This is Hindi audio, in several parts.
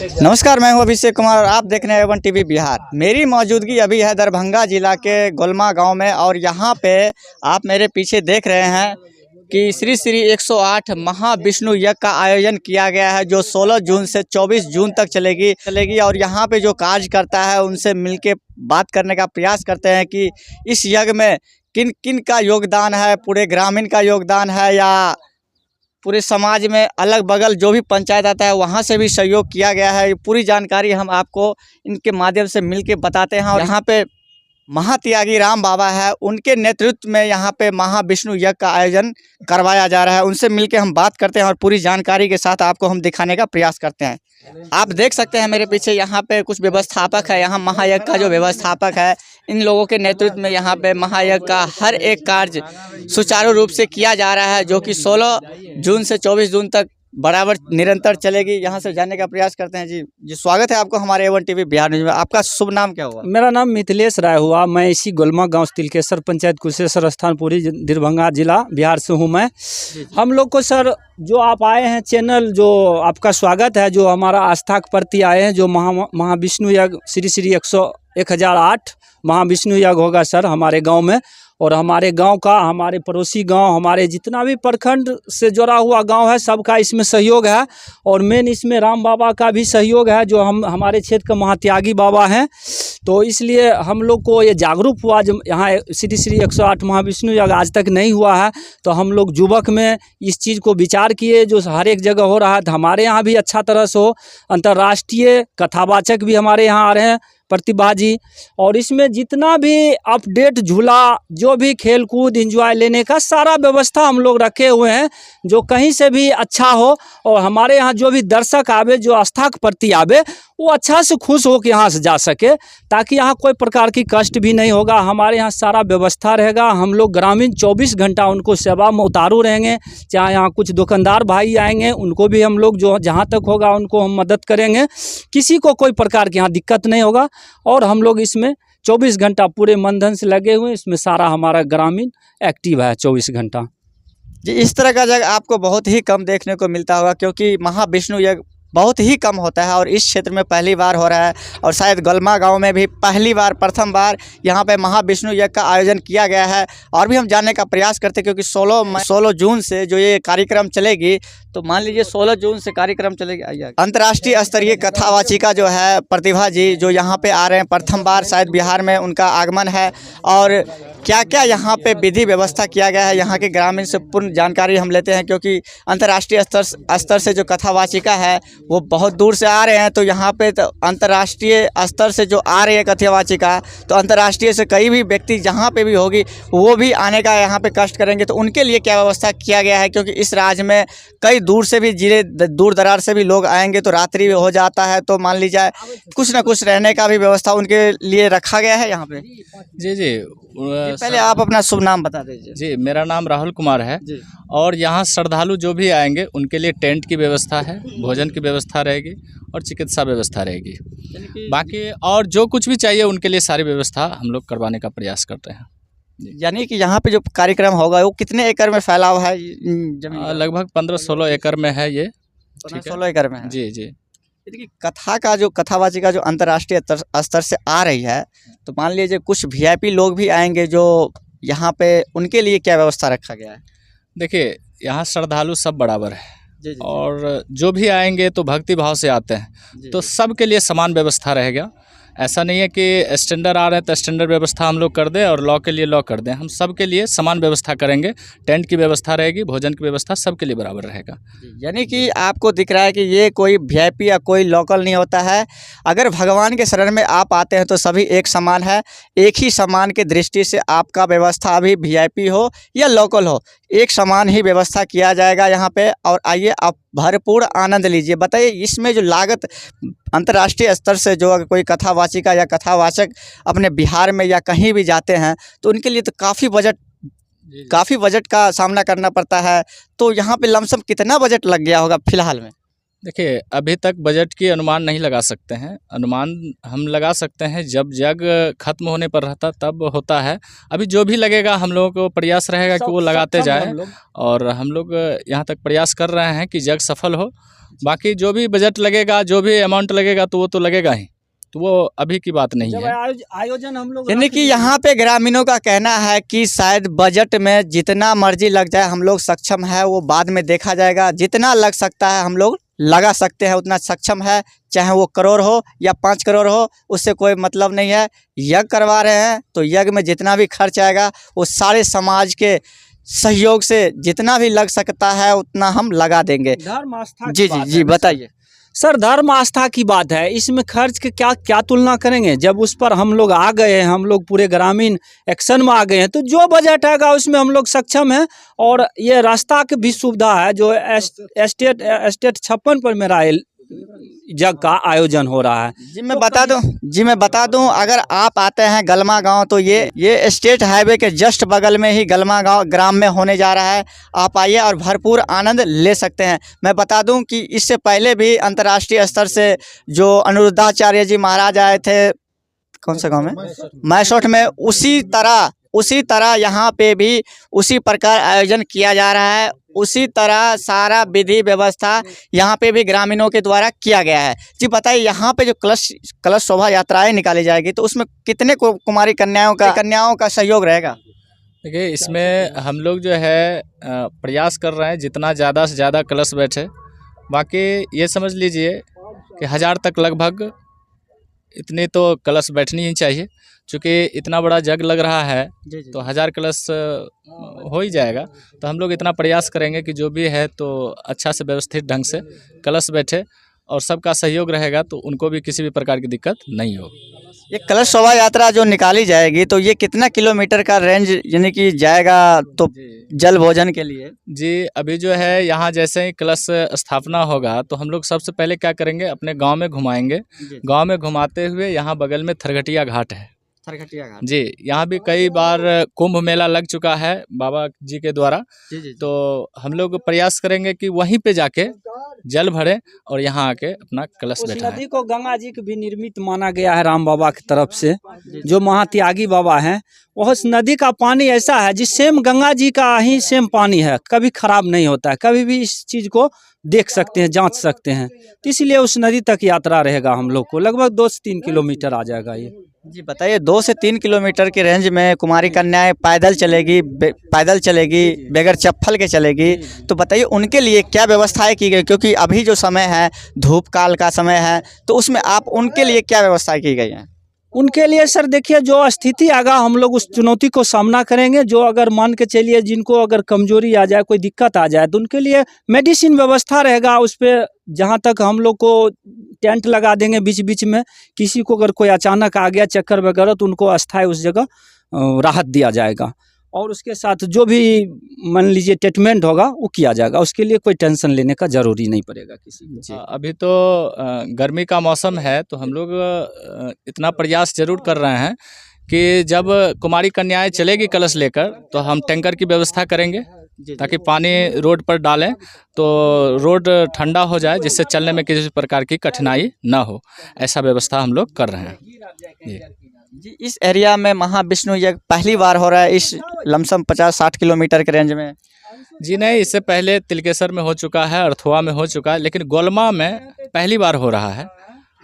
नमस्कार, मैं हूं अभिषेक कुमार और आप देख रहे हैं A1 टीवी बिहार। मेरी मौजूदगी अभी है दरभंगा जिला के गोलमा गांव में और यहां पे आप मेरे पीछे देख रहे हैं कि श्री श्री 108 महाविष्णु यज्ञ का आयोजन किया गया है, जो 16 जून से 24 जून तक चलेगी। और यहां पे जो कार्यकर्ता है उनसे मिलके बात करने का प्रयास करते हैं कि इस यज्ञ में किन किन का योगदान है, पूरे ग्रामीण का योगदान है या पूरे समाज में अलग बगल जो भी पंचायत आता है वहाँ से भी सहयोग किया गया है। पूरी जानकारी हम आपको इनके माध्यम से मिलके बताते हैं। और यहाँ पे महात्यागी राम बाबा है, उनके नेतृत्व में यहाँ पे महाविष्णु यज्ञ का आयोजन करवाया जा रहा है। उनसे मिलके हम बात करते हैं और पूरी जानकारी के साथ आपको हम दिखाने का प्रयास करते हैं। आप देख सकते हैं मेरे पीछे यहाँ पे कुछ व्यवस्थापक है। यहाँ महायज्ञ का जो व्यवस्थापक है, इन लोगों के नेतृत्व में यहाँ पे महायज्ञ का हर एक कार्य सुचारू रूप से किया जा रहा है, जो कि 16 जून से 24 जून तक बराबर निरंतर चलेगी। यहाँ से जानने का प्रयास करते हैं। जी स्वागत है आपको हमारे A1 टीवी बिहार न्यूज में। आपका शुभ नाम क्या हुआ? मेरा नाम मिथिलेश राय हुआ। मैं इसी गोलमा गांव तिलकेश्वर पंचायत कुशेश्वर स्थानपुरी दरभंगा जिला बिहार से हूं मैं। हम लोग को सर जो आप आए हैं चैनल, जो आपका स्वागत है, जो हमारा आस्था के प्रति आए हैं, जो महाविष्णु यज्ञ श्री श्री 1008 महाविष्णु यज्ञ होगा सर हमारे गाँव में। और हमारे गांव का, हमारे पड़ोसी गांव, हमारे जितना भी प्रखंड से जुड़ा हुआ गांव है, सबका इसमें सहयोग है। और मेन इसमें राम बाबा का भी सहयोग है, जो हमारे क्षेत्र के महात्यागी बाबा हैं। तो इसलिए हम लोग को ये जागरूक हुआ, जो यहाँ श्री श्री 108 महाविष्णु यज्ञ आज तक नहीं हुआ है, तो हम लोग युवक में इस चीज़ को विचार किए, जो हर एक जगह हो रहा है तो हमारे यहाँ भी अच्छा तरह से हो। अंतर्राष्ट्रीय कथावाचक भी हमारे यहाँ आ रहे हैं, प्रतिभा जी। और इसमें जितना भी अपडेट, झूला, जो भी खेल कूद एंजॉय लेने का सारा व्यवस्था हम लोग रखे हुए हैं, जो कहीं से भी अच्छा हो। और हमारे यहाँ जो भी दर्शक आवे, जो आस्था के प्रति आवे, वो अच्छा से खुश हो के यहाँ से जा सके, ताकि यहाँ कोई प्रकार की कष्ट भी नहीं होगा। हमारे यहाँ सारा व्यवस्था रहेगा। हम लोग ग्रामीण 24 घंटा उनको सेवा में उतारू रहेंगे। चाहे यहाँ कुछ दुकानदार भाई आएंगे, उनको भी हम लोग जो जहाँ तक होगा उनको हम मदद करेंगे। किसी को कोई प्रकार की यहाँ दिक्कत नहीं होगा। और हम लोग इसमें 24 घंटा पूरे मंथन से लगे हुए हैं। इसमें सारा हमारा ग्रामीण एक्टिव है 24 घंटा। जी, इस तरह का जगह आपको बहुत ही कम देखने को मिलता होगा, क्योंकि महाविष्णु यज्ञ बहुत ही कम होता है और इस क्षेत्र में पहली बार हो रहा है। और शायद गोलमा गांव में भी प्रथम बार यहाँ पे महाविष्णु यज्ञ का आयोजन किया गया है। और भी हम जानने का प्रयास करते हैं, क्योंकि 16 जून से जो ये कार्यक्रम चलेगी, तो मान लीजिए 16 जून से कार्यक्रम चलेगी। अंतर्राष्ट्रीय स्तरीय कथावाचिका जो है प्रतिभा जी, जो यहाँ पे आ रहे हैं, प्रथम बार शायद बिहार में उनका आगमन है। और क्या क्या यहाँ पे विधि व्यवस्था किया गया है, यहाँ के ग्रामीण से पूर्ण जानकारी हम लेते हैं, क्योंकि अंतर्राष्ट्रीय स्तर से जो कथावाचिका है वो बहुत दूर से आ रहे हैं। तो यहाँ पे तो अंतर्राष्ट्रीय स्तर से जो आ रही है कथावाचिका, तो अंतर्राष्ट्रीय से कई भी व्यक्ति जहाँ पे भी होगी वो भी आने का यहाँ पे कष्ट करेंगे। तो उनके लिए क्या व्यवस्था किया गया है, क्योंकि इस राज्य में कई दूर से भी, जिले दूर दरार से भी लोग आएंगे, तो रात्रि हो जाता है, तो मान लीजिए कुछ ना कुछ रहने का भी व्यवस्था उनके लिए रखा गया है यहाँ पे। जी पहले आप अपना शुभ नाम बता दीजिए। जी, मेरा नाम राहुल कुमार है। और यहाँ श्रद्धालु जो भी आएंगे उनके लिए टेंट की व्यवस्था है, भोजन की व्यवस्था रहेगी और चिकित्सा व्यवस्था रहेगी। बाकी और जो कुछ भी चाहिए उनके लिए सारी व्यवस्था हम लोग करवाने का प्रयास करते हैं। यानी कि यहाँ पे जो कार्यक्रम होगा वो कितने एकड़ में फैला हुआ है जमीन? लगभग 15-16 एकड़ में है ये। 16 एकड़ में है। जी। कथावाचिका जो अंतर्राष्ट्रीय स्तर से आ रही है, तो मान लीजिए कुछ VIP लोग भी आएंगे जो यहाँ पे, उनके लिए क्या व्यवस्था रखा गया है? देखिए, यहाँ श्रद्धालु सब बराबर है। और जो भी आएंगे तो भक्ति भाव से आते हैं, तो सबके लिए समान व्यवस्था रहेगा। ऐसा नहीं है कि स्टैंडर्ड आ रहे हैं तो स्टैंडर्ड व्यवस्था हम लोग कर दें और लॉ के लिए लॉ कर दें। हम सब के लिए समान व्यवस्था करेंगे। टेंट की व्यवस्था रहेगी, भोजन की व्यवस्था सबके लिए बराबर रहेगा। यानी कि आपको दिख रहा है कि ये कोई VIP या कोई लोकल नहीं होता है। अगर भगवान के शरण में आप आते हैं तो सभी एक समान है। एक ही समान के दृष्टि से आपका व्यवस्था अभी VIP हो या लोकल हो, एक समान ही व्यवस्था किया जाएगा यहाँ पे। और आइए आप भरपूर आनंद लीजिए। बताइए, इसमें जो लागत अंतर्राष्ट्रीय स्तर से जो अगर कोई कथावाचिका या कथावाचक अपने बिहार में या कहीं भी जाते हैं, तो उनके लिए तो काफ़ी बजट का सामना करना पड़ता है। तो यहाँ पे लमसम कितना बजट लग गया होगा फिलहाल में? देखिए, अभी तक बजट की अनुमान नहीं लगा सकते हैं। अनुमान हम लगा सकते हैं जब यज्ञ खत्म होने पर रहता तब होता है। अभी जो भी लगेगा हम लोगों को प्रयास रहेगा कि वो लगाते जाए। और हम लोग यहाँ तक प्रयास कर रहे हैं कि यज्ञ सफल हो बाकी जो भी बजट लगेगा, जो भी अमाउंट लगेगा तो वो तो लगेगा ही, तो वो अभी की बात नहीं जब है। आयोजन हम लोग यानी कि यहाँ पे ग्रामीणों का कहना है कि शायद बजट में जितना मर्जी लग जाए हम लोग सक्षम है, वो बाद में देखा जाएगा। जितना लग सकता है हम लोग लगा सकते हैं, उतना सक्षम है, चाहे वो करोड़ हो या 5 करोड़ हो, उससे कोई मतलब नहीं है। यज्ञ करवा रहे हैं तो यज्ञ में जितना भी खर्च आएगा वो सारे समाज के सहयोग से जितना भी लग सकता है उतना हम लगा देंगे। धर्म आस्था की जी जी बात जी है। बताइए। सर धर्म आस्था की बात है, इसमें खर्च के क्या क्या तुलना करेंगे। जब उस पर हम लोग आ गए हैं, हम लोग पूरे ग्रामीण एक्शन में आ गए हैं, तो जो बजट आएगा उसमें हम लोग सक्षम हैं। और ये रास्ता की भी सुविधा है, जो एस्टेट 56 पर मेरा जग का आयोजन हो रहा है। जी मैं बता दूं अगर आप आते हैं गलमा गांव तो ये स्टेट हाईवे के जस्ट बगल में ही गलमा गांव ग्राम में होने जा रहा है। आप आइए और भरपूर आनंद ले सकते हैं। मैं बता दूं कि इससे पहले भी अंतर्राष्ट्रीय स्तर से जो अनिरुद्धाचार्य जी महाराज आए थे, कौन सा गांव में, मैसोट में, उसी तरह यहाँ पे भी उसी प्रकार आयोजन किया जा रहा है। उसी तरह सारा विधि व्यवस्था यहाँ पे भी ग्रामीणों के द्वारा किया गया है। जी बताइए, यहाँ पे जो कलश शोभा यात्राएं निकाली जाएगी तो उसमें कितने कुमारी कन्याओं का सहयोग रहेगा? देखिए, इसमें हम लोग जो है प्रयास कर रहे हैं जितना ज़्यादा से ज़्यादा कलश बैठे। बाकी ये समझ लीजिए कि 1000 तक लगभग इतने तो कलश बैठनी ही चाहिए, क्योंकि इतना बड़ा जग लग रहा है तो 1000 कलश हो ही जाएगा। तो हम लोग इतना प्रयास करेंगे कि जो भी है तो अच्छा से व्यवस्थित ढंग से कलश बैठे और सबका सहयोग रहेगा तो उनको भी किसी भी प्रकार की दिक्कत नहीं हो। ये कलश शोभा यात्रा जो निकाली जाएगी तो ये कितना किलोमीटर का रेंज यानी कि जाएगा तो जल भोजन के लिए? जी, अभी जो है यहाँ जैसे ही कलश स्थापना होगा तो हम लोग सबसे पहले क्या करेंगे, अपने गांव में घुमाएंगे। गांव में घुमाते हुए यहाँ बगल में थरघटिया घाट है। थरघटिया घाट जी, यहाँ भी कई बार कुंभ मेला लग चुका है बाबा जी के द्वारा। जी। तो हम लोग प्रयास करेंगे कि वहीं पे जाके जल भरें और यहाँ आके अपना कलश उस बैठाएं। नदी को गंगा जी की भी निर्मित माना गया है राम बाबा की तरफ से, जो महात्यागी बाबा हैं। वह उस नदी का पानी ऐसा है जिस सेम गंगा जी का ही सेम पानी है, कभी खराब नहीं होता है। कभी भी इस चीज़ को देख सकते हैं, जांच सकते हैं। तो इसलिए उस नदी तक यात्रा रहेगा हम लोग को, लगभग 2 से 3 किलोमीटर आ जाएगा ये। जी बताइए, 2 से 3 किलोमीटर की रेंज में कुमारी कन्याएं पैदल चलेगी बगैर चप्पल के चलेगी, तो बताइए उनके लिए क्या व्यवस्थाएं की गई? क्योंकि अभी जो समय है धूप काल का समय है, तो उसमें आप उनके लिए क्या व्यवस्थाएं की गई हैं? उनके लिए सर देखिए, जो स्थिति आगा हम लोग उस चुनौती को सामना करेंगे। जो अगर मान के चलिए जिनको अगर कमजोरी आ जाए, कोई दिक्कत आ जाए, तो उनके लिए मेडिसिन व्यवस्था रहेगा। उस पर जहाँ तक हम लोग को टेंट लगा देंगे बीच बीच में। किसी को अगर कोई अचानक आ गया चक्कर वगैरह तो उनको अस्थायी उस जगह राहत दिया जाएगा। और उसके साथ जो भी मान लीजिए ट्रीटमेंट होगा वो किया जाएगा। उसके लिए कोई टेंशन लेने का ज़रूरी नहीं पड़ेगा किसी को। अभी तो गर्मी का मौसम है तो हम लोग इतना प्रयास जरूर कर रहे हैं कि जब कुमारी कन्याएं चलेगी कलश लेकर तो हम टैंकर की व्यवस्था करेंगे, ताकि पानी रोड पर डालें तो रोड ठंडा हो जाए, जिससे चलने में किसी प्रकार की कठिनाई ना हो। ऐसा व्यवस्था हम लोग कर रहे हैं। जी, इस एरिया में महाविष्णु यज्ञ पहली बार हो रहा है इस लमसम 50-60 किलोमीटर के रेंज में? जी नहीं, इससे पहले तिलकेसर में हो चुका है, अर्थुआ में हो चुका है, लेकिन गोलमा में पहली बार हो रहा है।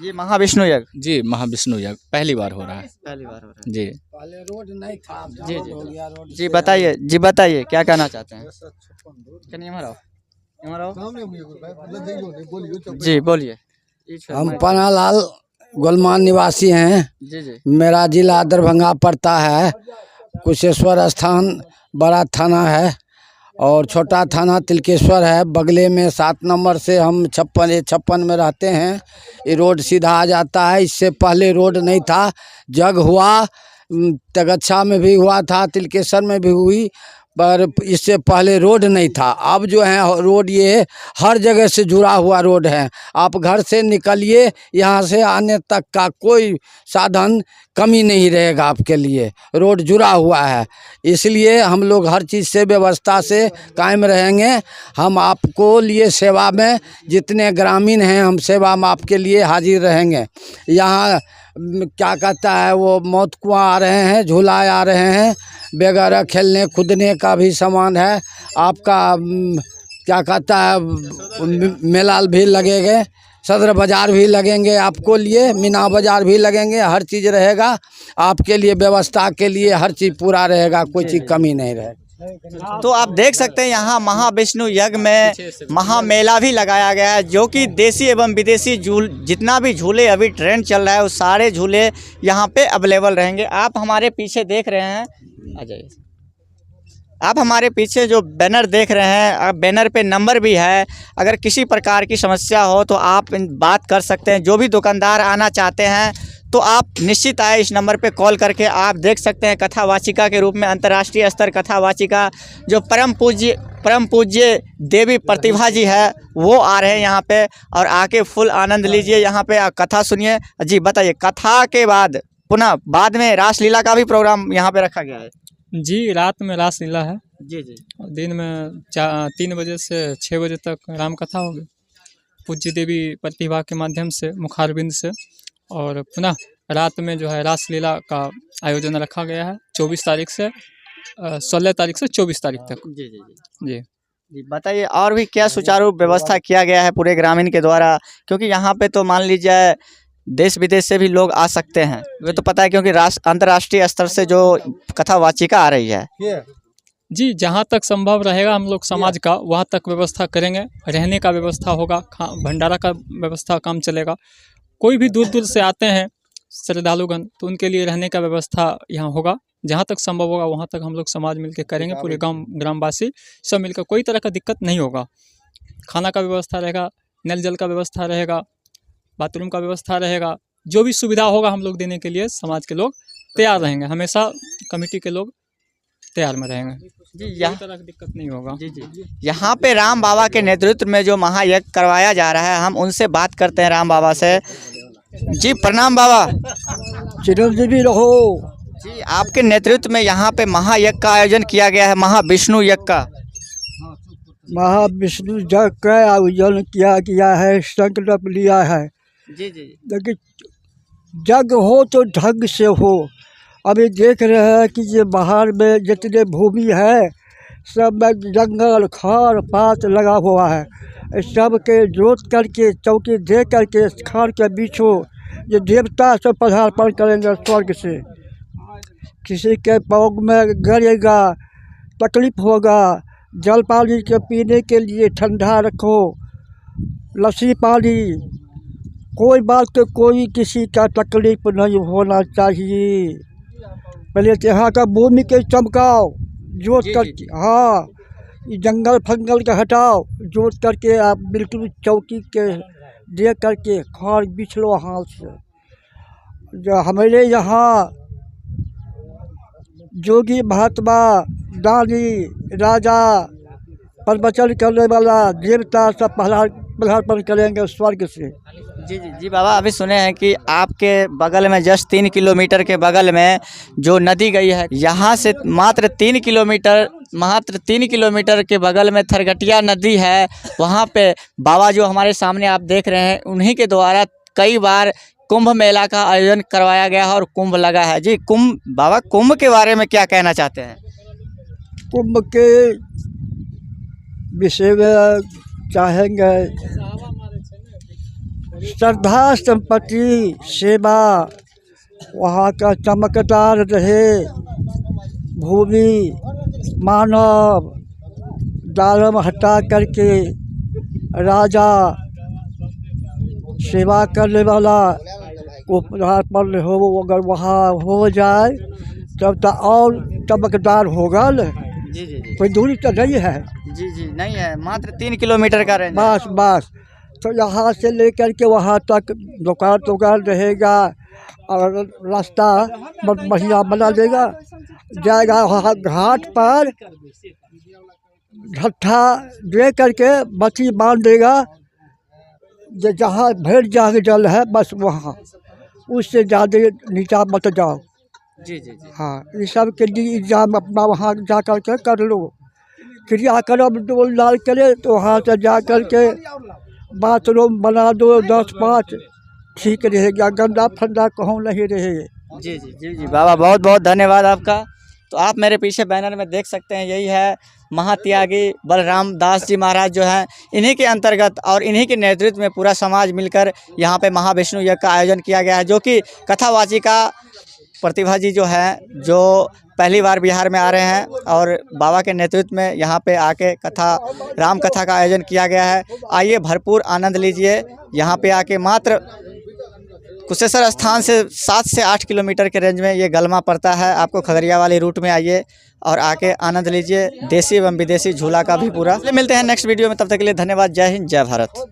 ये महाविष्णु यज्ञ? जी, महाविष्णु यज्ञ पहली बार हो रहा है। पहली बार हो रहा जी। पहले रोड नहीं था, जी जी बताइए क्या कहना चाहते हैं? जी बोलिए। हम पन्नालाल गोलमान निवासी हैं। जी मेरा जिला दरभंगा पड़ता है। कुशेश्वर स्थान बड़ा थाना है और छोटा थाना तिलकेश्वर है। बगले में 7 नंबर से हम 56 में रहते हैं। ये रोड सीधा आ जाता है। इससे पहले रोड नहीं था। जग हुआ, तगच्छा में भी हुआ था, तिलकेश्वर में भी हुई, पर इससे पहले रोड नहीं था। अब जो है रोड ये हर जगह से जुड़ा हुआ रोड है। आप घर से निकलिए, यहाँ से आने तक का कोई साधन कमी नहीं रहेगा आपके लिए। रोड जुड़ा हुआ है, इसलिए हम लोग हर चीज़ से व्यवस्था से कायम रहेंगे। हम आपको लिए सेवा में, जितने ग्रामीण हैं हम सेवा में आपके लिए हाजिर रहेंगे। यहाँ क्या कहता है वो मौत कुआं आ रहे हैं, झूला आ रहे हैं, वगैरह खेलने कूदने का भी सामान है। आपका क्या कहता है मेला भी लगेंगे, सदर बाज़ार भी लगेंगे, आपको लिए मीना बाज़ार भी लगेंगे, हर चीज़ रहेगा आपके लिए, व्यवस्था के लिए हर चीज़ पूरा रहेगा, कोई चीज़ कमी नहीं रहेगी। तो आप देख सकते हैं यहाँ महाविष्णु यज्ञ में महामेला भी लगाया गया है, जो कि देसी एवं विदेशी जितना भी झूले अभी ट्रेंड चल रहा है वो सारे झूले यहाँ पे अवेलेबल रहेंगे। आप हमारे पीछे देख रहे हैं, आ जाइए, आप हमारे पीछे जो बैनर देख रहे हैं, बैनर पे नंबर भी है। अगर किसी प्रकार की समस्या हो तो आप बात कर सकते हैं। जो भी दुकानदार आना चाहते हैं तो आप निश्चित आए, इस नंबर पे कॉल करके आप देख सकते हैं। कथावाचिका के रूप में अंतर्राष्ट्रीय स्तर कथावाचिका जो परम पूज्य देवी प्रतिभा जी है वो आ रहे हैं यहाँ पे, और आके फुल आनंद लीजिए, यहाँ पे कथा सुनिए। जी बताइए, कथा के बाद पुनः बाद में रासलीला का भी प्रोग्राम यहाँ पे रखा गया है? जी, रात में रासलीला है। जी जी। और दिन में 3 बजे से 6 बजे तक राम कथा होगी पूज्य देवी प्रतिभा के माध्यम से, मुखारबिंद से। और पुनः रात में जो है रासलीला का आयोजन रखा गया है 24 तारीख से 16 तारीख से 24 तारीख तक। जी जी जी जी, बताइए और भी क्या सुचारू व्यवस्था किया गया है पूरे ग्रामीण के द्वारा? क्योंकि यहाँ पे तो मान लीजिए देश विदेश से भी लोग आ सकते हैं, वे तो पता है, क्योंकि अंतर्राष्ट्रीय स्तर से जो कथावाचिका आ रही है। जी, जहाँ तक संभव रहेगा हम लोग समाज का वहाँ तक व्यवस्था करेंगे। रहने का व्यवस्था होगा, भंडारा का व्यवस्था काम चलेगा। कोई भी दूर दूर से आते हैं श्रद्धालुगण, तो उनके लिए रहने का व्यवस्था यहाँ होगा। जहाँ तक संभव होगा वहाँ तक हम लोग समाज मिलकर करेंगे, पूरे गांव ग्रामवासी सब मिलकर, कोई तरह का दिक्कत नहीं होगा। खाना का व्यवस्था रहेगा, नल जल का व्यवस्था रहेगा, बाथरूम का व्यवस्था रहेगा। जो भी सुविधा होगा हम लोग देने के लिए समाज के लोग तैयार रहेंगे, हमेशा कमेटी के लोग तैयार में रहेंगे। जी, कोई तरह की दिक्कत नहीं होगा। जी जी। यहाँ पे राम बाबा के नेतृत्व में जो महायज्ञ करवाया जा रहा है, हम उनसे बात करते हैं राम बाबा से। जी प्रणाम बाबा। चिरंजीवी रहो। जी, आपके नेतृत्व में यहाँ पे महायज्ञ का आयोजन किया गया है, महाविष्णु यज्ञ का। महाविष्णु यज्ञ का आयोजन किया गया है, संकल्प लिया है। जी जी। देखिए, यज्ञ हो तो ढंग से हो। अभी देख रहे हैं कि ये बाहर में जितने भूमि है सब में जंगल खार पात लगा हुआ है, इस सब के जोत करके चौकी दे करके खार के बीचों ये देवता सब पधार्पण करेंगे स्वर्ग से। किसी के पाँव में गड़ेगा, तकलीफ होगा, जल पानी के पीने के लिए ठंडा रखो, लस्सी पानी, कोई बात के कोई किसी का तकलीफ नहीं होना चाहिए। पहले तो यहाँ का भूमि के चमकाओ, जोत करके, हाँ, जंगल फंगल के हटाओ, जोत करके आप बिल्कुल चौकी के दे करके खार बिछ लो हाथ से। जो हमारे यहाँ जोगी महात्मा दानी राजा प्रवचन करने वाला देवता सब पधार्पण करेंगे स्वर्ग से। जी जी जी बाबा, अभी सुने हैं कि आपके बगल में जस्ट 3 किलोमीटर के बगल में जो नदी गई है, यहाँ से मात्र 3 किलोमीटर के बगल में थरगटिया नदी है। वहाँ पे बाबा जो हमारे सामने आप देख रहे हैं, उन्हीं के द्वारा कई बार कुंभ मेला का आयोजन करवाया गया है और कुंभ लगा है। जी बाबा, कुंभ के बारे में क्या कहना चाहते हैं? कुंभ के विषय में चाहेंगे श्रद्धा संपत्ति सेवा वहाँ का चमकदार रहे, भूमि मानव दारम हटा करके राजा सेवा करने वाला उपहार हो, अगर वहाँ हो जाए तब तो और चमकदार होगा न। जी जी जी। कोई दूरी तो नहीं है। जी जी नहीं है, मात्र 3 किलोमीटर का रेंज। बस तो यहाँ से लेकर के वहाँ तक दुकान रहेगा और रास्ता बहुत बढ़िया बना देगा। जाएगा वहाँ घाट पर झट्ठा दे करके बत्ती बांध देगा, जहाँ भेड़ जाग जल है बस वहाँ, उससे ज़्यादा नीचा मत जाओ। जी जी जी। हाँ, ये सब के लिए इंतजाम अपना वहाँ जा कर के कर लो। क्रियाक्रम डोल डाल करे तो वहाँ से जा कर के बाथरूम बना दो 10-5, ठीक रहेगा, गंदा फंदा कहूँ नहीं रहेगा। जी जी जी जी बाबा, बहुत बहुत धन्यवाद आपका। तो आप मेरे पीछे बैनर में देख सकते हैं, यही है महात्यागी बलराम दास जी महाराज जो हैं, इन्हीं के अंतर्गत और इन्हीं के नेतृत्व में पूरा समाज मिलकर यहाँ पे महाविष्णु यज्ञ का आयोजन किया गया है, जो कि कथावाचिका प्रतिभा जी जो है, जो पहली बार बिहार में आ रहे हैं और बाबा के नेतृत्व में यहाँ पे आके राम कथा का आयोजन किया गया है। आइए भरपूर आनंद लीजिए। यहाँ पे आके मात्र कुशेश्वर स्थान से 7 से 8 किलोमीटर के रेंज में ये गलमा पड़ता है। आपको खगड़िया वाली रूट में आइए और आके आनंद लीजिए देसी एवं विदेशी झूला का भी पूरा। मिलते हैं नेक्स्ट वीडियो में, तब तक के लिए धन्यवाद। जय हिंद, जय भारत।